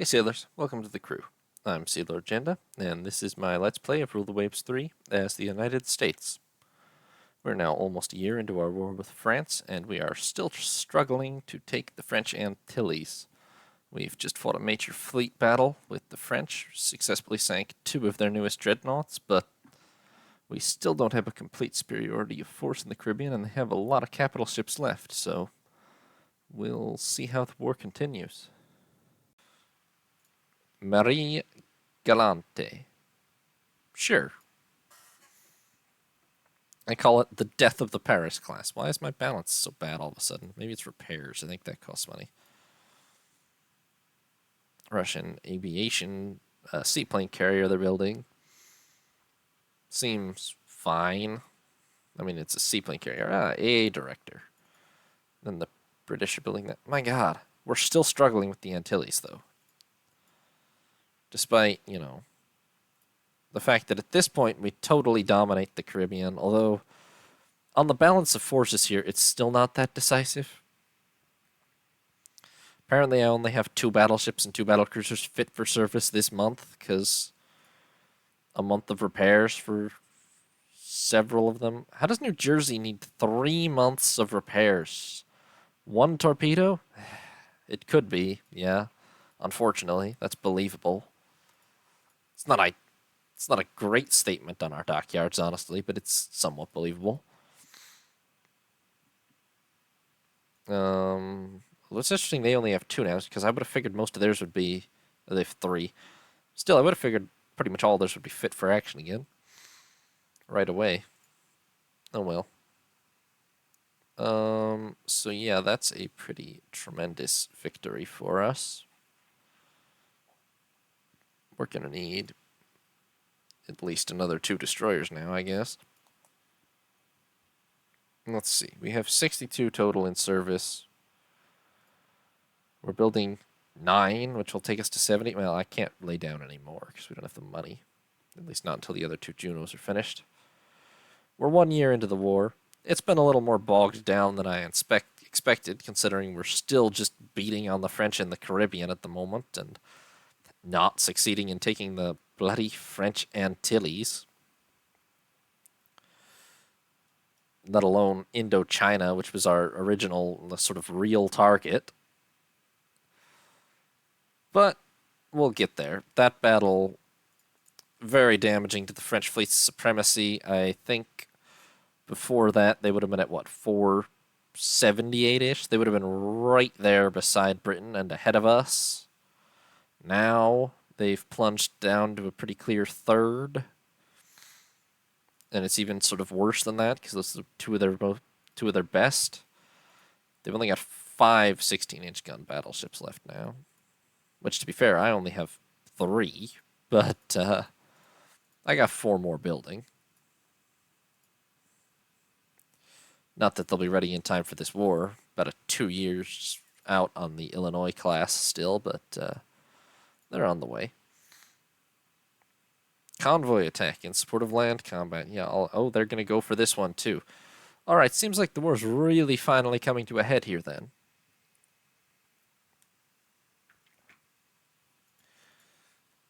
Hey sailors, welcome to the crew. I'm Sailor Agenda, and this is my Let's Play of Rule the Waves 3 as the United States. We're now almost a year into our war with France, and we are still struggling to take the French Antilles. We've just fought a major fleet battle with the French, successfully sank 2 of their newest dreadnoughts, but we still don't have a complete superiority of force in the Caribbean, and they have a lot of capital ships left, so we'll see how the war continues. Marie Galante. Sure. I call it the death of the Paris class. Why is my balance so bad all of a sudden? Maybe it's repairs. I think that costs money. Russian aviation seaplane carrier they're building. Seems fine. I mean, it's a seaplane carrier. AA director. Then the British are building that. My God, we're still struggling with the Antilles, though. Despite, the fact that at this point we totally dominate the Caribbean, although on the balance of forces here, it's still not that decisive. Apparently I only have 2 battleships and 2 battlecruisers fit for service this month, because a month of repairs for several of them. How does New Jersey need 3 months of repairs? 1 torpedo? It could be, yeah. Unfortunately, that's believable. It's not a great statement on our dockyards, honestly, but it's somewhat believable. What's interesting, they only have 2 now, because I would have figured most of theirs would be, they have 3. Still, I would have figured pretty much all of theirs would be fit for action again. Right away. Oh well. So yeah, that's a pretty tremendous victory for us. We're gonna need at least another 2 destroyers now, I guess. Let's see, we have 62 total in service. We're building 9, which will take us to 70. Well, I can't lay down any more because we don't have the money. At least not until the other 2 Junos are finished. We're 1 year into the war. It's been a little more bogged down than I expected, considering we're still just beating on the French in the Caribbean at the moment and not succeeding in taking the bloody French Antilles. Let alone Indochina, which was our original sort of real target. But we'll get there. That battle, very damaging to the French fleet's supremacy. I think before that, they would have been at, what, 478-ish? They would have been right there beside Britain and ahead of us. Now, they've plunged down to a pretty clear 3rd. And it's even sort of worse than that, because those are 2 of their best. They've only got 5 16-inch gun battleships left now. Which, to be fair, I only have 3, but I got 4 more building. Not that they'll be ready in time for this war. About 2 years out on the Illinois class still, but they're on the way. Convoy attack in support of land combat. Yeah, oh, they're going to go for this one too. Alright, seems like the war's really finally coming to a head here then.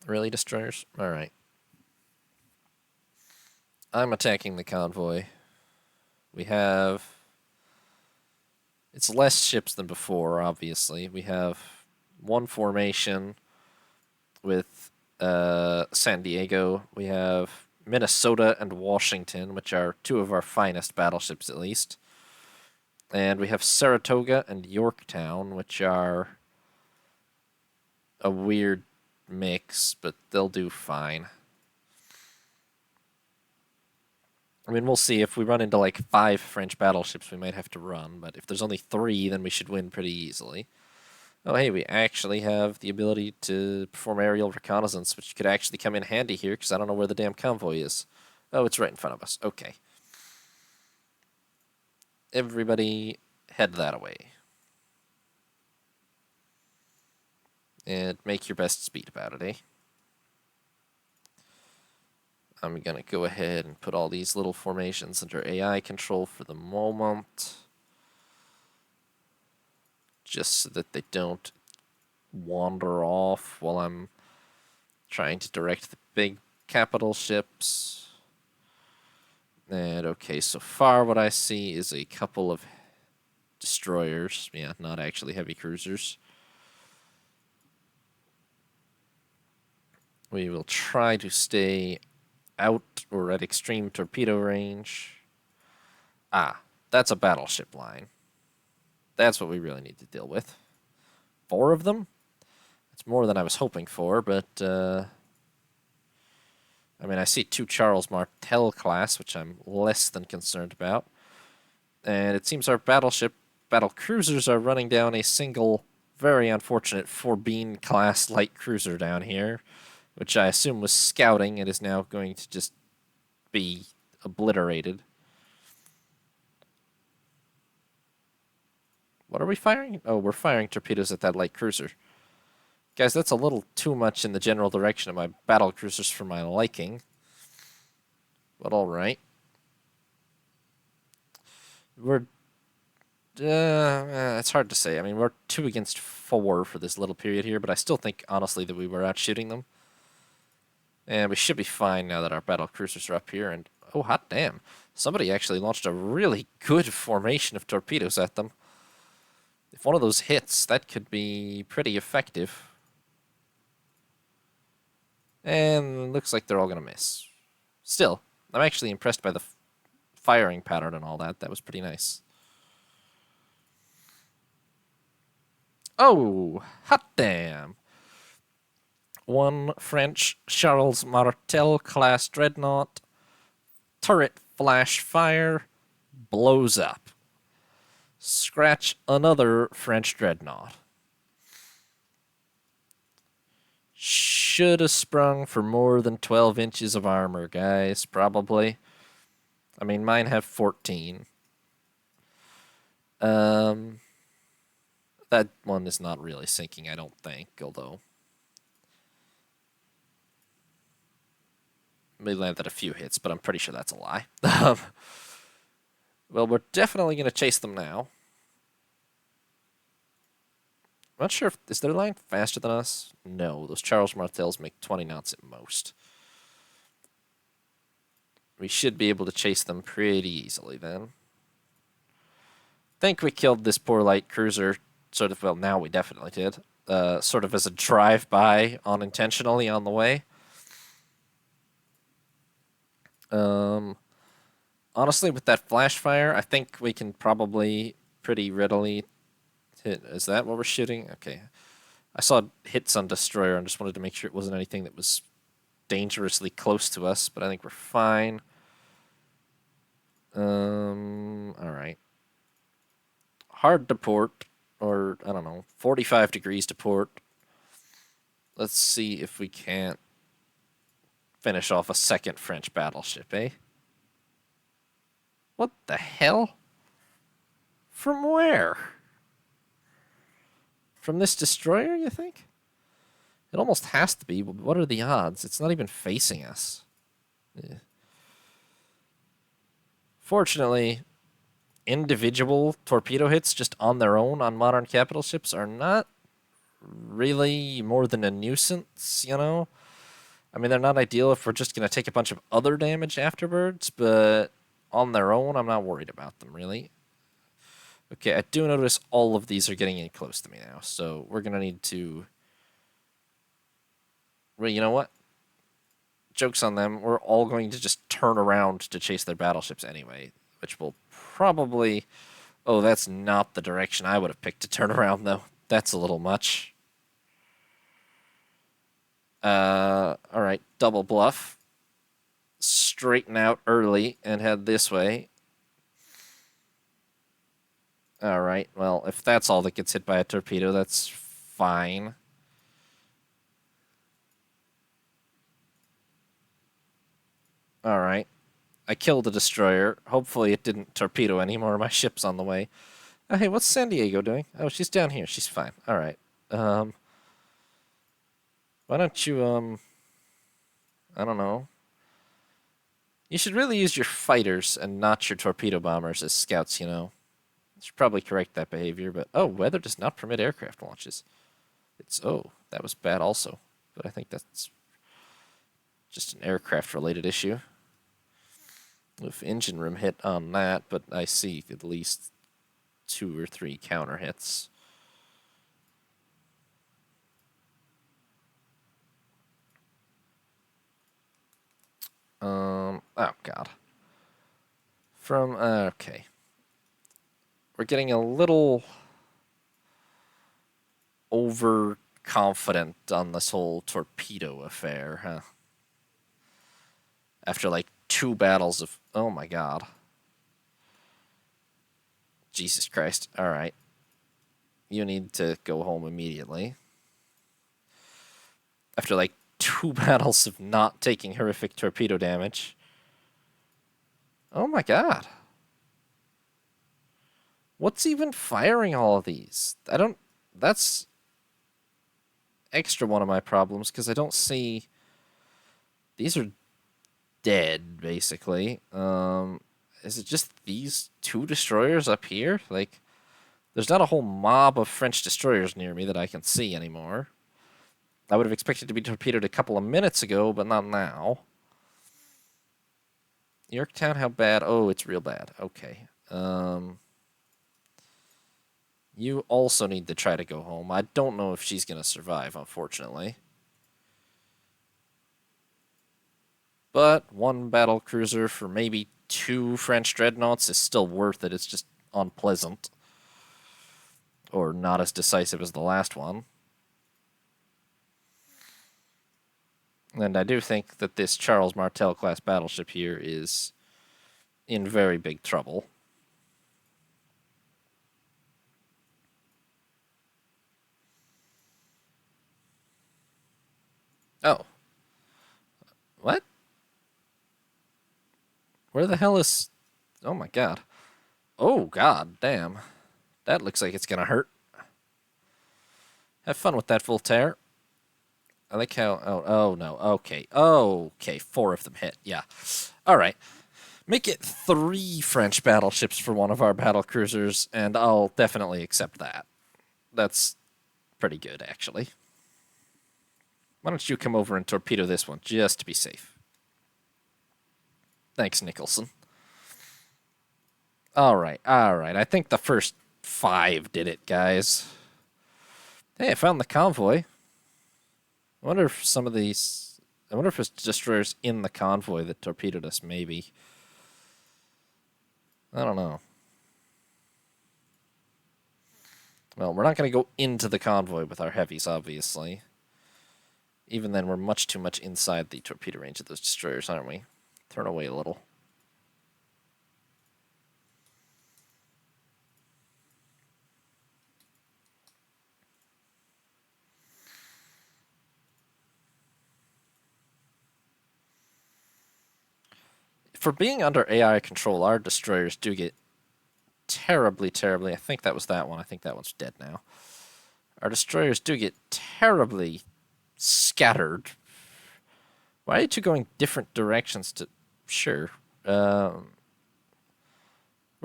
Really, destroyers? Alright. I'm attacking the convoy. We have... It's less ships than before, obviously. We have 1 formation with San Diego. We have Minnesota and Washington, which are 2 of our finest battleships, at least. And we have Saratoga and Yorktown, which are a weird mix, but they'll do fine. I mean, we'll see. If we run into like 5 French battleships, we might have to run, but if there's only 3, then we should win pretty easily. Oh, hey, we actually have the ability to perform aerial reconnaissance, which could actually come in handy here, because I don't know where the damn convoy is. Oh, it's right in front of us. Okay. Everybody head that way. And make your best speed about it, eh? I'm going to go ahead and put all these little formations under AI control for the moment. Just so that they don't wander off while I'm trying to direct the big capital ships. And okay, so far what I see is a couple of destroyers. Yeah, not actually heavy cruisers. We will try to stay out or at extreme torpedo range. Ah, that's a battleship line. That's what we really need to deal with. 4 of them? It's more than I was hoping for, but, I mean, I see 2 Charles Martel class, which I'm less than concerned about. And it seems our battle cruisers are running down a single, very unfortunate Forbeen class light cruiser down here, which I assume was scouting and is now going to just be obliterated. What are we firing? Oh, we're firing torpedoes at that light cruiser. Guys, that's a little too much in the general direction of my battle cruisers for my liking. But alright. We're... it's hard to say. I mean, we're 2 against 4 for this little period here, but I still think, honestly, that we were out shooting them. And we should be fine now that our battle cruisers are up here. And, oh, hot damn. Somebody actually launched a really good formation of torpedoes at them. If one of those hits, that could be pretty effective. And looks like they're all going to miss. Still, I'm actually impressed by the firing pattern and all that. That was pretty nice. Oh, hot damn. 1 French Charles Martel class dreadnought. Turret flash fire. Blows up. Scratch another French dreadnought. Should have sprung for more than 12 inches of armor, guys, probably. I mean, mine have 14. That one is not really sinking, I don't think, although... We landed a few hits, but I'm pretty sure that's a lie. Well, we're definitely going to chase them now. I'm not sure if... Is their line faster than us? No, those Charles Martels make 20 knots at most. We should be able to chase them pretty easily then. Think we killed this poor light cruiser, sort of, well, now we definitely did. Sort of as a drive-by, unintentionally on the way. Honestly, with that flash fire, I think we can probably pretty readily hit. Is that what we're shooting? Okay. I saw hits on destroyer and just wanted to make sure it wasn't anything that was dangerously close to us, but I think we're fine. Alright. Hard to port, or, I don't know, 45 degrees to port. Let's see if we can't finish off a second French battleship, eh? What the hell? From where? From this destroyer, you think? It almost has to be, but what are the odds? It's not even facing us. Yeah. Fortunately, individual torpedo hits just on their own on modern capital ships are not really more than a nuisance, you know? I mean, they're not ideal if we're just going to take a bunch of other damage afterwards, but on their own, I'm not worried about them, really. Okay, I do notice all of these are getting in close to me now, so we're going to need to... Well, you know what? Joke's on them. We're all going to just turn around to chase their battleships anyway, which will probably... Oh, that's not the direction I would have picked to turn around, though. That's a little much. Alright, double bluff. Straighten out early and head this way. Alright, well, if that's all that gets hit by a torpedo, that's fine. Alright. I killed a destroyer. Hopefully it didn't torpedo any more of my ships on the way. Oh, hey, what's San Diego doing? Oh, she's down here. She's fine. Alright. Why don't you, I don't know. You should really use your fighters and not your torpedo bombers as scouts, you know. You should probably correct that behavior, but... Oh, weather does not permit aircraft launches. Oh, that was bad also. But I think that's just an aircraft-related issue. With engine room hit on that, but I see at least 2 or 3 counter hits. Oh god. Okay. We're getting a little overconfident on this whole torpedo affair, huh? After like 2 battles of, oh my god. Jesus Christ. Alright. You need to go home immediately. After like 2 battles of not taking horrific torpedo damage. Oh my god. What's even firing all of these? I don't... That's extra one of my problems, because I don't see... These are dead, basically. Is it just these 2 destroyers up here? Like, there's not a whole mob of French destroyers near me that I can see anymore. I would have expected to be torpedoed a couple of minutes ago, but not now. Yorktown, how bad? Oh, it's real bad. Okay. You also need to try to go home. I don't know if she's going to survive, unfortunately. But 1 battle cruiser for maybe 2 French dreadnoughts is still worth it. It's just unpleasant. Or not as decisive as the last one. And I do think that this Charles Martel class battleship here is in very big trouble. Oh. What? Where the hell is... Oh my god. Oh god, damn. That looks like it's gonna hurt. Have fun with that, Voltaire. I like how... Oh no. Okay. Okay, 4 of them hit. Yeah. Alright. Make it 3 French battleships for one of our battle cruisers, and I'll definitely accept that. That's pretty good, actually. Why don't you come over and torpedo this one, just to be safe? Thanks, Nicholson. Alright, alright. I think the first 5 did it, guys. Hey, I found the convoy. I wonder if some of these... I wonder if it's destroyers in the convoy that torpedoed us, maybe. I don't know. Well, we're not going to go into the convoy with our heavies, obviously. Even then, we're much too much inside the torpedo range of those destroyers, aren't we? Turn away a little. For being under AI control, our destroyers do get terribly, terribly... I think that was that one. I think that one's dead now. Our destroyers do get terribly scattered. Why are you two going different directions to... Sure. Where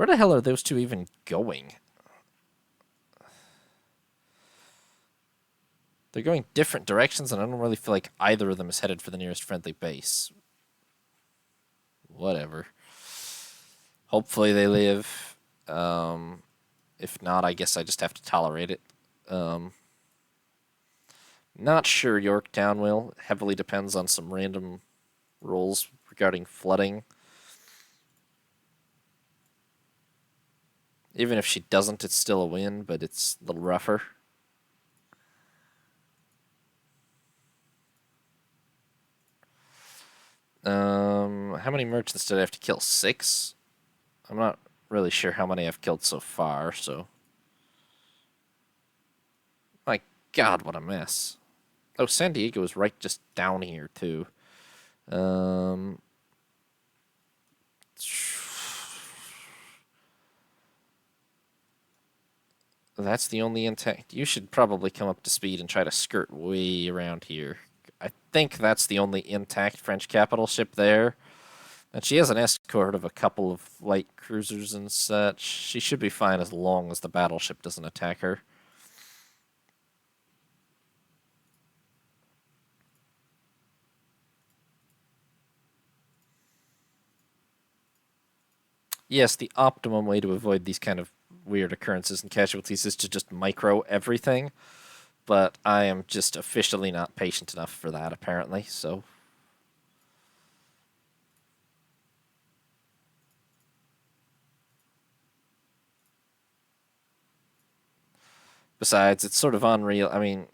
the hell are those 2 even going? They're going different directions, and I don't really feel like either of them is headed for the nearest friendly base. Whatever. Hopefully they live. If not, I guess I just have to tolerate it. Not sure Yorktown will. Heavily depends on some random rules regarding flooding. Even if she doesn't, it's still a win, but it's a little rougher. How many merchants did I have to kill? 6? I'm not really sure how many I've killed so far, so... My god, what a mess. Oh, San Diego is right just down here, too. That's the only intact... You should probably come up to speed and try to skirt way around here. I think that's the only intact French capital ship there. And she has an escort of a couple of light cruisers and such. She should be fine as long as the battleship doesn't attack her. Yes, the optimum way to avoid these kind of weird occurrences and casualties is to just micro everything, but I am just officially not patient enough for that, apparently, so. Besides, it's sort of unreal. I mean,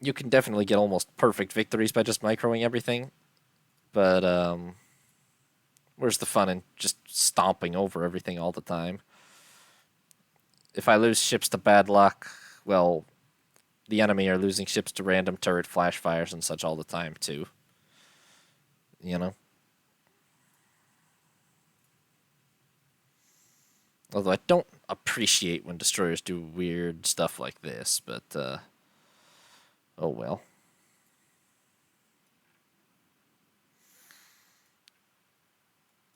you can definitely get almost perfect victories by just microing everything, but where's the fun in just stomping over everything all the time? If I lose ships to bad luck, well, the enemy are losing ships to random turret flash fires and such all the time too. You know? Although I don't appreciate when destroyers do weird stuff like this, but oh well.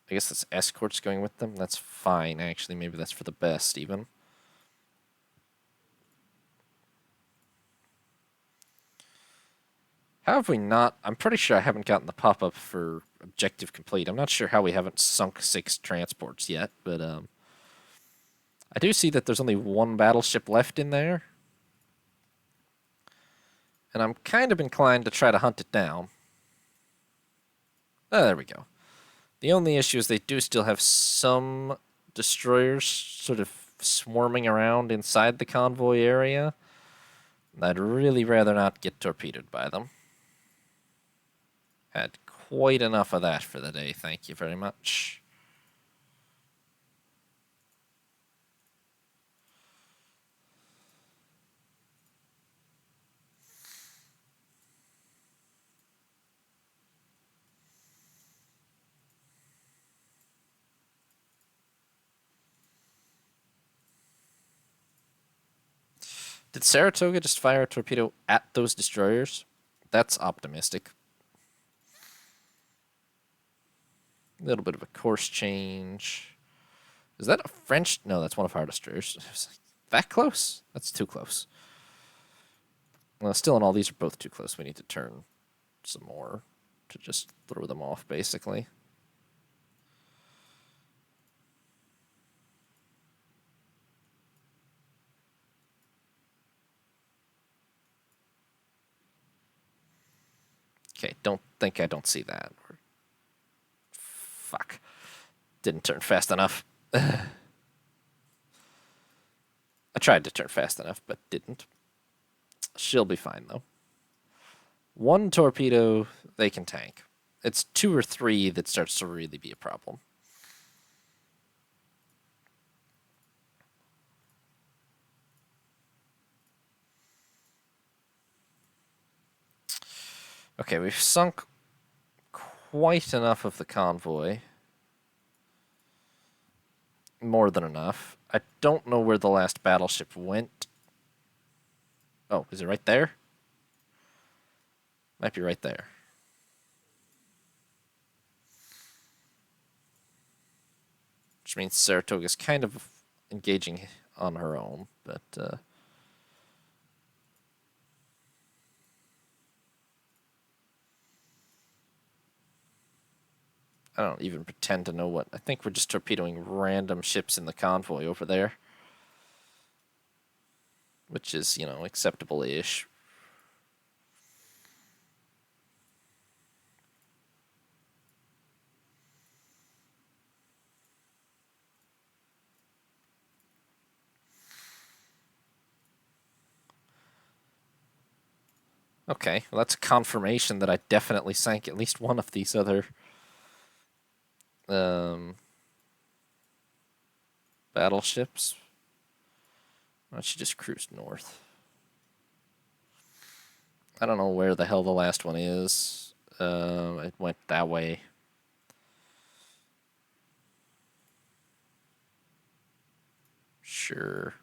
I guess that's escorts going with them. That's fine, actually. Maybe that's for the best, even. How have we not? I'm pretty sure I haven't gotten the pop-up for objective complete. I'm not sure how we haven't sunk 6 transports yet, but I do see that there's only 1 battleship left in there. And I'm kind of inclined to try to hunt it down. Oh, there we go. The only issue is they do still have some destroyers sort of swarming around inside the convoy area. I'd really rather not get torpedoed by them. Had quite enough of that for the day, thank you very much. Did Saratoga just fire a torpedo at those destroyers? That's optimistic. A little bit of a course change. Is that a French? No, that's one of our destroyers. That close? That's too close. Well, still in all, these are both too close. We need to turn some more to just throw them off, basically. Okay, don't think I don't see that. Fuck. Didn't turn fast enough. I tried to turn fast enough, but didn't. She'll be fine, though. 1 torpedo, they can tank. It's 2 or 3 that starts to really be a problem. Okay, we've sunk quite enough of the convoy. More than enough. I don't know where the last battleship went. Oh, is it right there? Might be right there. Which means Saratoga's kind of engaging on her own, but I don't even pretend to know what. I think we're just torpedoing random ships in the convoy over there, which is, you know, acceptable-ish. Okay, well, that's confirmation that I definitely sank at least one of these other battleships. Why don't you just cruise north? I don't know where the hell the last one is. It went that way. Sure.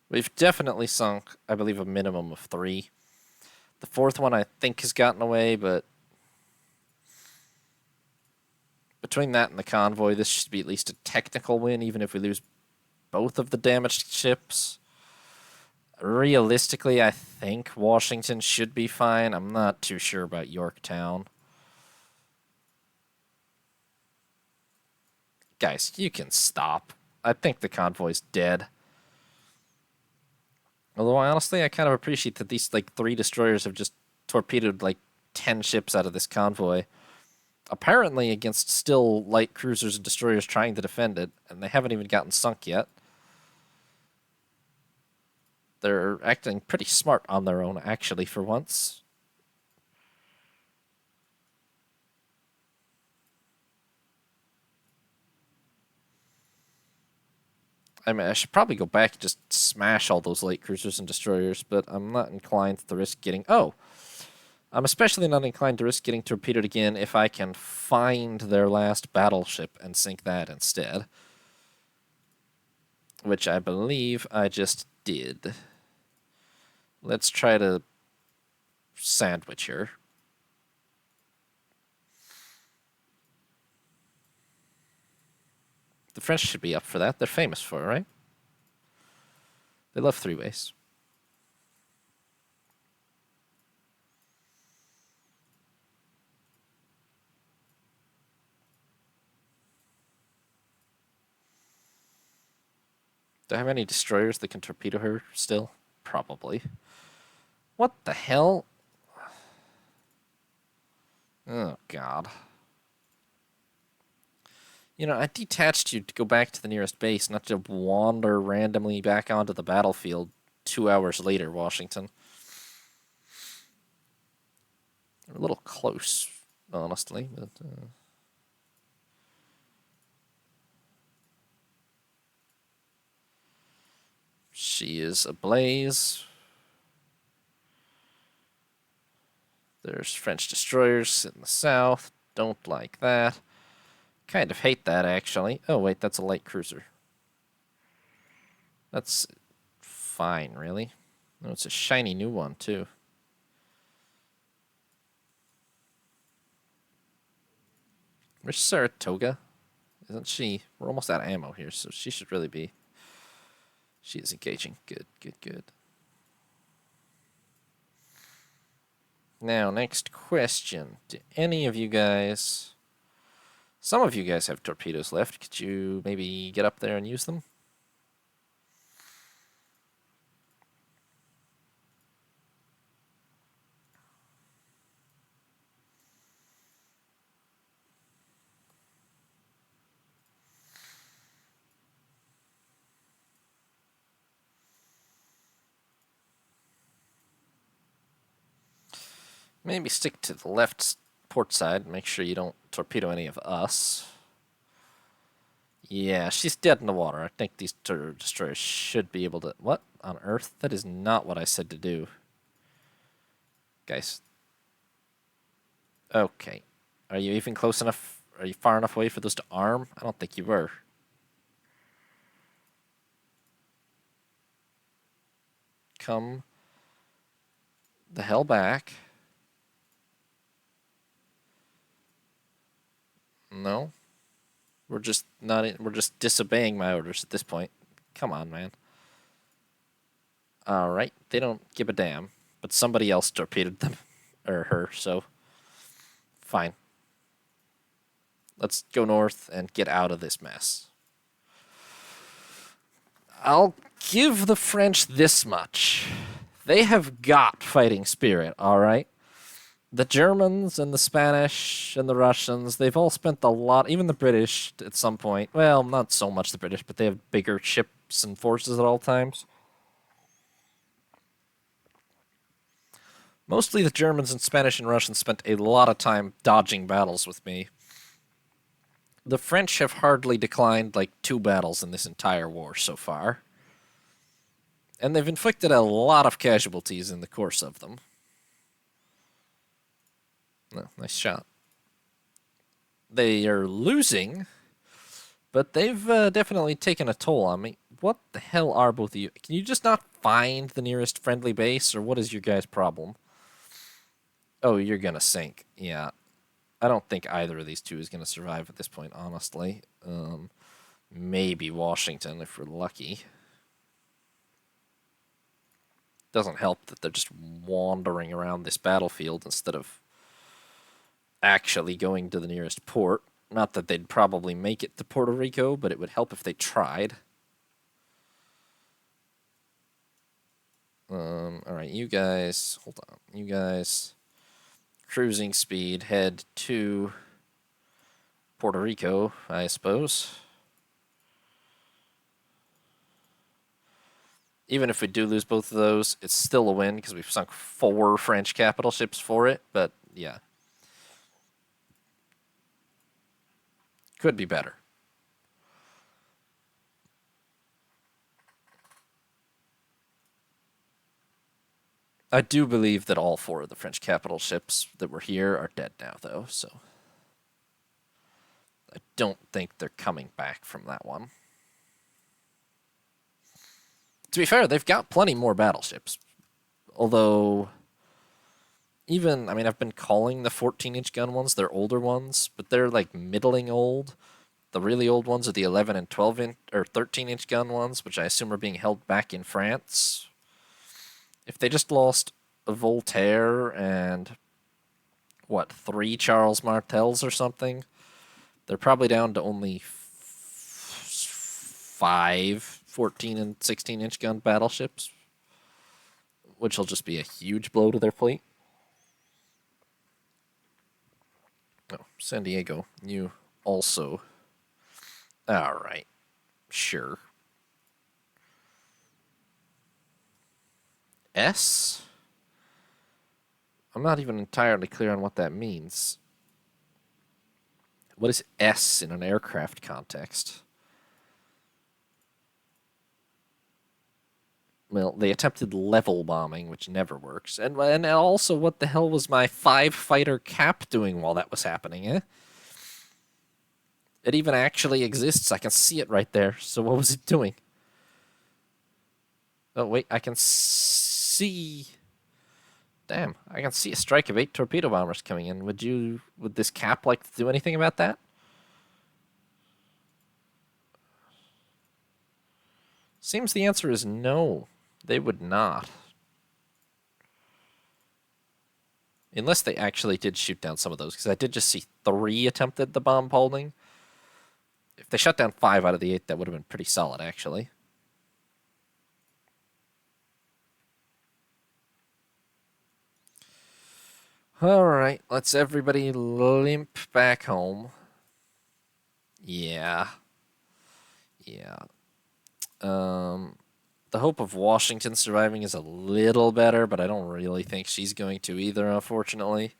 We've definitely sunk, I believe, a minimum of 3. The 4th one, I think, has gotten away, but between that and the convoy, this should be at least a technical win, even if we lose both of the damaged ships. Realistically, I think Washington should be fine. I'm not too sure about Yorktown. Guys, you can stop. I think the convoy's dead. Although, honestly, I kind of appreciate that these, like, 3 destroyers have just torpedoed, like, 10 ships out of this convoy. Apparently against still light cruisers and destroyers trying to defend it, and they haven't even gotten sunk yet. They're acting pretty smart on their own, actually, for once. I mean, I should probably go back and just smash all those light cruisers and destroyers, but I'm not inclined to risk getting... Oh! I'm especially not inclined to risk getting torpedoed again if I can find their last battleship and sink that instead. Which I believe I just did. Let's try to sandwich her. The French should be up for that. They're famous for it, right? They love 3-ways. Do I have any destroyers that can torpedo her still? Probably. What the hell? Oh, God. You know, I detached you to go back to the nearest base, not to wander randomly back onto the battlefield 2 hours later, Washington. We're a little close, honestly, but... She is ablaze. There's French destroyers in the south. Don't like that. Kind of hate that, actually. Oh, wait, that's a light cruiser. That's fine, really. No, it's a shiny new one, too. Where's Saratoga? Isn't she? We're almost out of ammo here, so she should really be... She is engaging. Good, good, good. Now, next question. Do any of you guys... Some of you guys have torpedoes left. Could you maybe get up there and use them? Maybe stick to the left port side and make sure you don't torpedo any of us. Yeah, she's dead in the water. I think these destroyers should be able to... What on earth? That is not what I said to do. Guys. Okay. Are you even close enough? Are you far enough away for those to arm? I don't think you were. Come the hell back. No. We're just not. We're just disobeying my orders at this point. Come on, man. All right, they don't give a damn. But somebody else torpedoed them, or her. So, fine. Let's go north and get out of this mess. I'll give the French this much. They have got fighting spirit. All right. The Germans and the Spanish and the Russians, they've all spent a lot, even the British at some point. Well, not so much the British, but they have bigger ships and forces at all times. Mostly the Germans and Spanish and Russians spent a lot of time dodging battles with me. The French have hardly declined like 2 battles in this entire war so far. And they've inflicted a lot of casualties in the course of them. No, nice shot. They are losing, but they've definitely taken a toll on me. What the hell are both of you? Can you just not find the nearest friendly base, or what is your guys' problem? Oh, you're gonna sink. Yeah. I don't think either of these two is gonna survive at this point, honestly. Maybe Washington, if we're lucky. Doesn't help that they're just wandering around this battlefield instead of actually going to the nearest port. Not that they'd probably make it to Puerto Rico, but it would help if they tried. Alright, you guys, hold on. You guys, cruising speed, head to Puerto Rico, I suppose. Even if we do lose both of those, it's still a win because we've sunk 4 French capital ships for it, but yeah. Could be better. I do believe that all 4 of the French capital ships that were here are dead now, though, so I don't think they're coming back from that one. To be fair, they've got plenty more battleships. Although, even, I mean, I've been calling the 14-inch gun ones, they're older ones, but they're like middling old. The really old ones are the 11 and 12-inch, or 13-inch gun ones, which I assume are being held back in France. If they just lost a Voltaire and, what, 3 Charles Martels or something, they're probably down to only 5 14 and 16-inch gun battleships, which will just be a huge blow to their fleet. Oh, San Diego, you also. Alright, sure. S? I'm not even entirely clear on what that means. What is S in an aircraft context? Well, they attempted level bombing, which never works. And also, what the hell was my 5-fighter cap doing while that was happening, eh? It even actually exists. I can see it right there. So what was it doing? Oh, wait, I can see... Damn, I can see a strike of 8 torpedo bombers coming in. Would this cap like to do anything about that? Seems the answer is no. They would not. Unless they actually did shoot down some of those, because I did just see 3 attempted the bomb holding. If they shut down 5 out of the 8, that would have been pretty solid, actually. Alright, let's everybody limp back home. Yeah. Yeah. The hope of Washington surviving is a little better, but I don't really think she's going to either, unfortunately.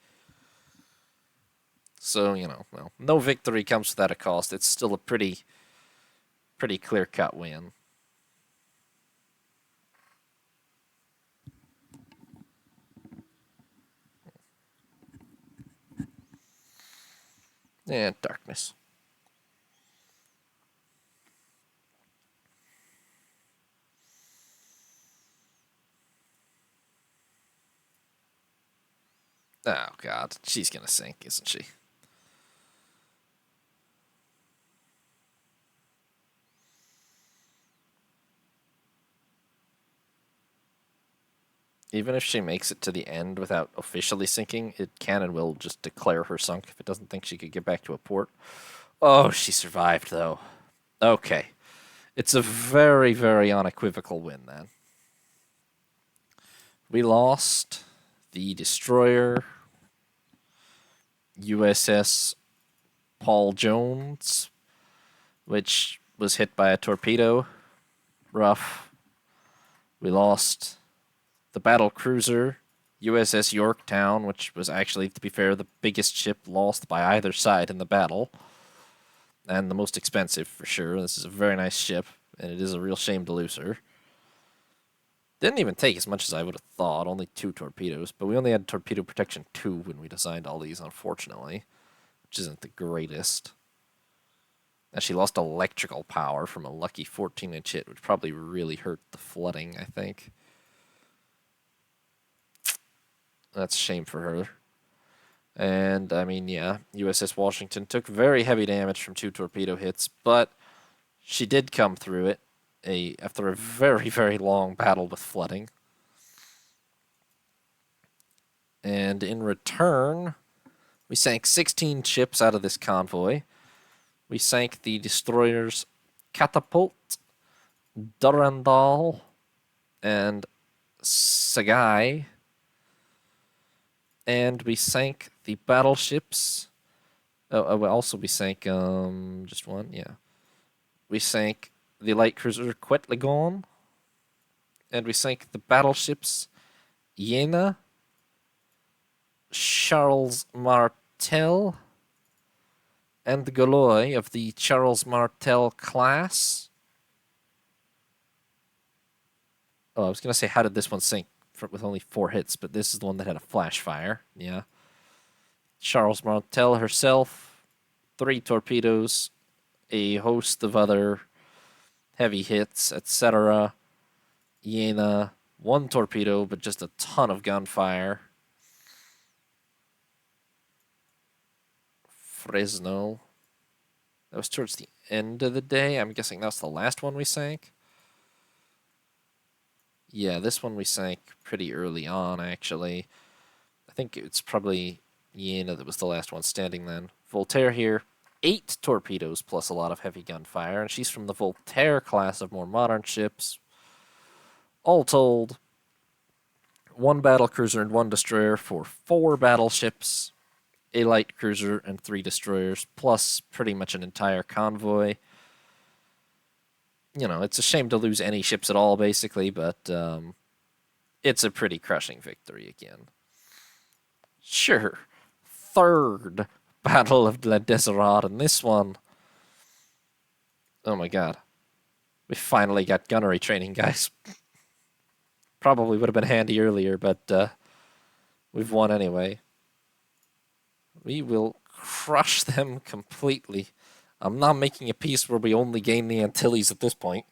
So, you know, well, no victory comes without a cost. It's still a pretty clear-cut win. And darkness. Oh, God. She's gonna sink, isn't she? Even if she makes it to the end without officially sinking, it can and will just declare her sunk if it doesn't think she could get back to a port. Oh, she survived, though. Okay. It's a very, very unequivocal win, then. We lost the destroyer, USS Paul Jones, which was hit by a torpedo. Rough. We lost the battle cruiser, USS Yorktown, which was actually, to be fair, the biggest ship lost by either side in the battle. And the most expensive, for sure. This is a very nice ship, and it is a real shame to lose her. Didn't even take as much as I would have thought, only 2 torpedoes, but we only had torpedo protection 2 when we designed all these, unfortunately, which isn't the greatest. And she lost electrical power from a lucky 14-inch hit, which probably really hurt the flooding, I think. That's a shame for her. And, I mean, yeah, USS Washington took very heavy damage from 2 torpedo hits, but she did come through it after a very, very long battle with flooding. And in return, we sank 16 ships out of this convoy. We sank the destroyers Catapult, Durandal, and Sagai. And we sank the battleships. Also we sank just one, yeah. We sank the light cruiser Quetlegon, and we sank the battleships Jena, Charles Martel, and the Galois of the Charles Martel class. Oh, I was going to say, how did this one sink with only 4 hits, but this is the one that had a flash fire. Yeah. Charles Martel herself, 3 torpedoes, a host of other heavy hits, etc. Jena, 1 torpedo, but just a ton of gunfire. Fresno. That was towards the end of the day. I'm guessing that's the last one we sank. Yeah, this one we sank pretty early on, actually. I think it's probably Jena that was the last one standing then. Voltaire here, 8 torpedoes plus a lot of heavy gunfire, and she's from the Voltaire class of more modern ships. All told, 1 battlecruiser and 1 destroyer for 4 battleships, a light cruiser and 3 destroyers, plus pretty much an entire convoy. You know, it's a shame to lose any ships at all, basically, but it's a pretty crushing victory again. Sure, 3rd Battle of La Desirade, and this one, oh my god, we finally got gunnery training, guys. Probably would have been handy earlier, but we've won anyway. We will crush them completely. I'm not making a peace where we only gain the Antilles at this point.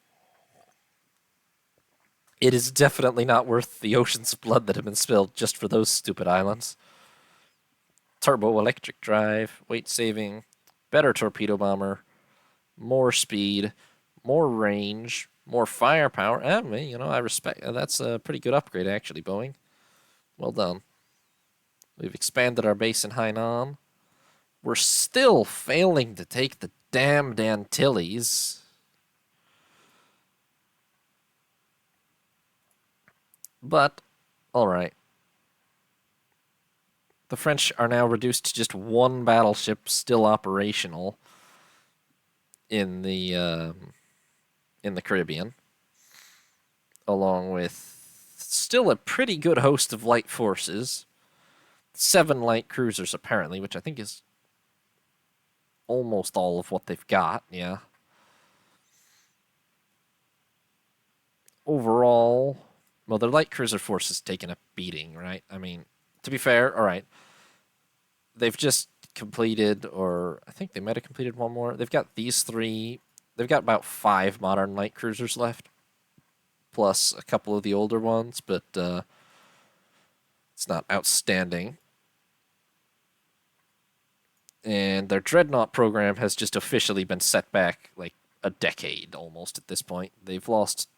It is definitely not worth the oceans of blood that have been spilled just for those stupid islands. Turbo electric drive, weight saving, better torpedo bomber, more speed, more range, more firepower. And, you know, I respect that's a pretty good upgrade, actually, Boeing. Well done. We've expanded our base in Hainan. We're still failing to take the damned Antilles. But, alright. The French are now reduced to just 1 battleship still operational in the Caribbean, along with still a pretty good host of light forces. 7 light cruisers, apparently, which I think is almost all of what they've got, yeah. Overall, well, their light cruiser force has taken a beating, right? I mean, to be fair, all right. They've just completed, or I think they might have completed one more. They've got these 3. They've got about 5 modern light cruisers left, plus a couple of the older ones, but it's not outstanding. And their Dreadnought program has just officially been set back like a decade almost at this point. They've lost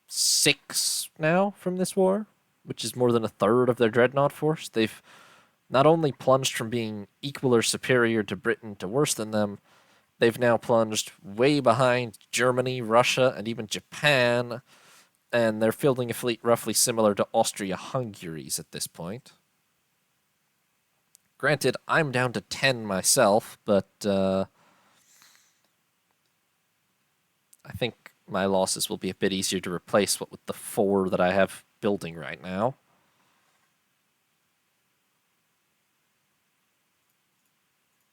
6 now from this war, which is more than a third of their Dreadnought force. They've not only plunged from being equal or superior to Britain to worse than them, they've now plunged way behind Germany, Russia, and even Japan, and they're fielding a fleet roughly similar to Austria-Hungary's at this point. Granted, I'm down to 10 myself, but I think my losses will be a bit easier to replace what with the 4 that I have building right now.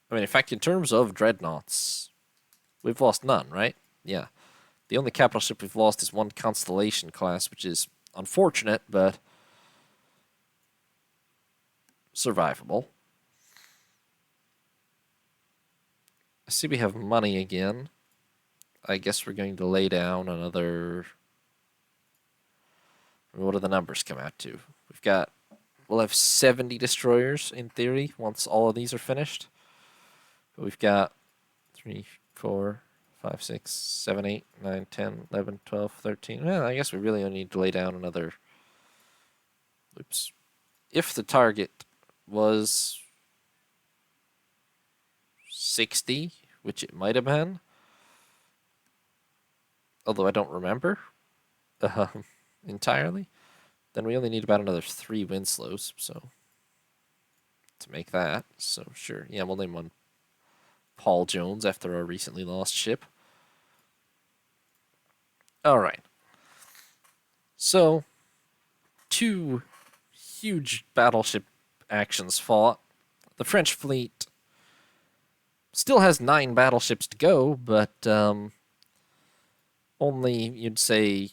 I mean, in fact, in terms of dreadnoughts, we've lost none, right? Yeah. The only capital ship we've lost is 1 Constellation class, which is unfortunate, but survivable. I see we have money again. I guess we're going to lay down another... What do the numbers come out to? We'll have 70 destroyers, in theory, once all of these are finished. But we've got 3, 4, 5, 6, 7, 8, 9, 10, 11, 12, 13. Well, I guess we really only need to lay down another... Oops. if the target was 60, which it might have been, although I don't remember entirely, then we only need about another 3 Winslows, so to make that. So sure, yeah, we'll name one Paul Jones after our recently lost ship. All right. So 2 huge battleship actions fought. The French fleet still has 9 battleships to go, but only, you'd say,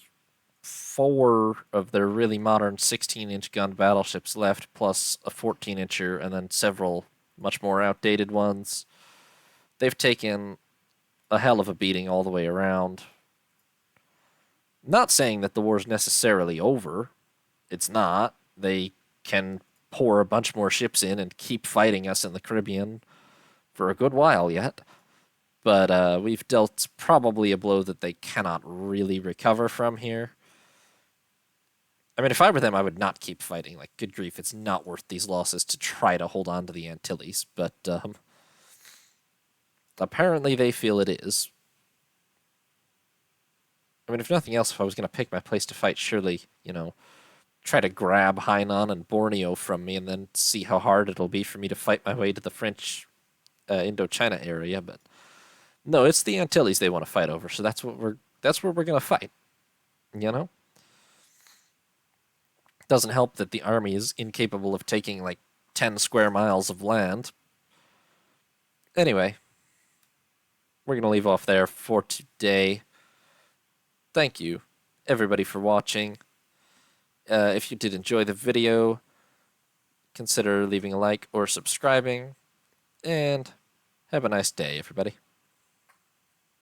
4 of their really modern 16-inch gun battleships left, plus a 14-incher, and then several much more outdated ones. They've taken a hell of a beating all the way around. Not saying that the war's necessarily over. It's not. They can pour a bunch more ships in and keep fighting us in the Caribbean for a good while yet. But we've dealt probably a blow that they cannot really recover from here. I mean, if I were them, I would not keep fighting. Like, good grief, it's not worth these losses to try to hold on to the Antilles. But apparently they feel it is. I mean, if nothing else, if I was going to pick my place to fight, surely, try to grab Hainan and Borneo from me and then see how hard it'll be for me to fight my way to the French Indochina area. But no, it's the Antilles they want to fight over, so that's where we're going to fight. Doesn't help that the army is incapable of taking like 10 square miles of land. Anyway, we're going to leave off there for today. Thank you, everybody, for watching. If you did enjoy the video, consider leaving a like or subscribing. And have a nice day, everybody.